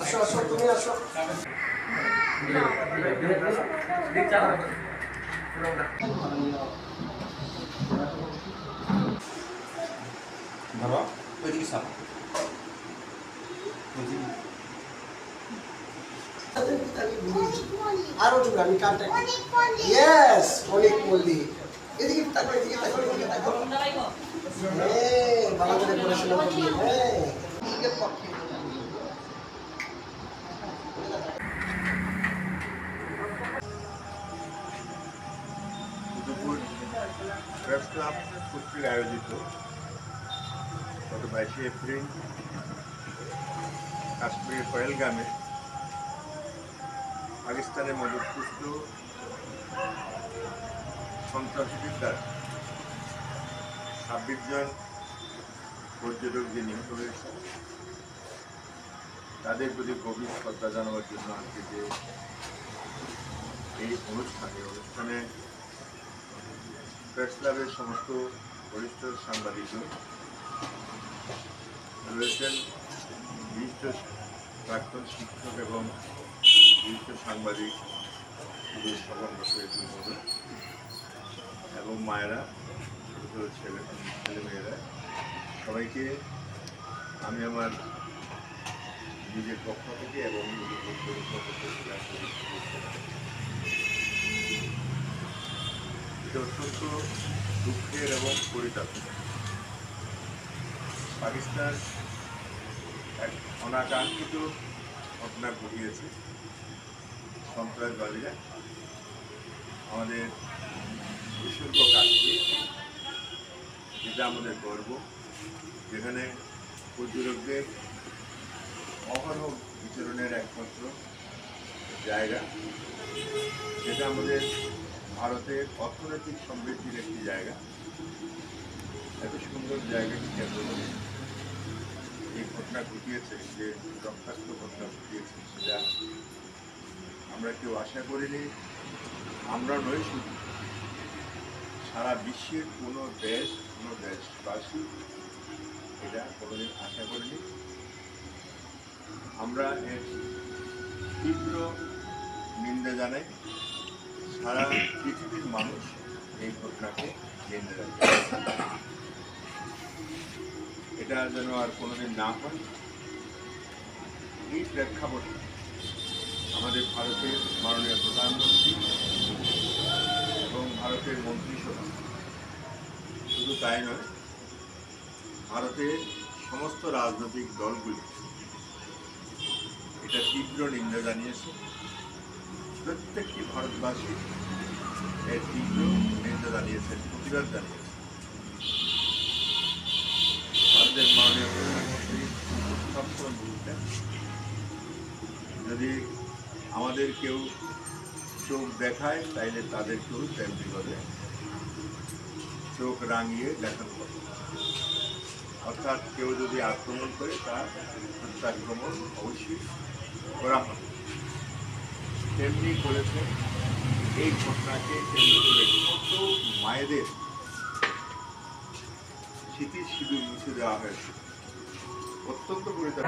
আসো আসো তুমি আসো। ধরো ওইদিকে সাপ আরো জোরে আমি কানটা ইয়েস অনেক মল্লিক এদিকে তাকাও এদিকে তাকাও এদিকে তাকাও হ্যাঁ ভালো করে পড়াশোনা করবি হ্যাঁ এদিকে পক্ষে দুপুর প্রেস ক্লাব কর্তৃক আয়োজিত গত 22 এপ্রিল কাশ্মীরের পহেলগামে পাকিস্তানের মদতপুষ্ট সন্ত্রাসীদের দ্বারা 26 জন পর্যটক যে নিহত হয়েছে তাদের প্রতি গভীর শ্রদ্ধা জানাবার জন্য আজকে যে এই অনুষ্ঠানে প্রেস ক্লাবের সমস্ত বরিষ্ঠ সাংবাদিকগণ রয়েছেন, বিশিষ্ট প্রাক্তন শিক্ষক এবং বিশিষ্ট সাংবাদিক এবং মায়েরা, ছোট ছেলেমেয়েরা, সবাইকে আমি আমার নিজের পক্ষ থেকে এবং এটা অত্যন্ত দুঃখের এবং পরিতাপ। পাকিস্তান এক অনাকাঙ্ক্ষিত ঘটনা ঘটিয়েছে। সন্ত্রাসবাদীরা আমাদের বিশুদ্ধ কাশ্মীর, যেটা আমাদের গর্ব, যেখানে পর্যটকদের অহরহ বিচরণের একমাত্র জায়গা, যেটা আমাদের ভারতের অর্থনৈতিক সমৃদ্ধির একটি জায়গা। এত সুন্দর জায়গাটি কেন্দ্র করে এই ঘটনা ঘটিয়েছে, যে রক্তাক্ত ঘটনা ঘটিয়েছে, সেটা আমরা কেউ আশা করিনি। আমরা নই, শুধু সারা বিশ্বের কোনো দেশবাসী এটা কোনোদিন আশা করিনি। আমরা এর তীব্র নিন্দা জানাই। সারা পৃথিবীর মানুষ এই ঘটনাকে নিন্দা জানায়। এটা যেন আর কোনোদিন না হয়, এই প্রেক্ষাপটে আমাদের ভারতের মাননীয় প্রধানমন্ত্রী এবং ভারতের মন্ত্রিসভা, শুধু তাই নয়, ভারতের সমস্ত রাজনৈতিক দলগুলি এটা তীব্র নিন্দা জানিয়েছে। প্রত্যেকটি ভারতবাসী এর তীব্র নিন্দা জানিয়েছেন, প্রতিবাদ জানিয়েছেন। ভারতের মাননীয় প্রধানমন্ত্রী সবসময় বলতেন, যদি আমাদের কেউ চোখ দেখায় তাইলে তাদেরকেও তেমনিভাবে চোখ রাঙিয়ে দেখানো হবে। অর্থাৎ কেউ যদি আক্রমণ করে তার প্রত্যাক্রমণ অবশ্যই করা হবে। তেমনি করেছে। এই ঘটনাকে কেন্দ্র করে কত মায়েদের স্মৃতির সিঁদুর মুছে দেওয়া হয়েছে। অত্যন্ত পরিতাপ।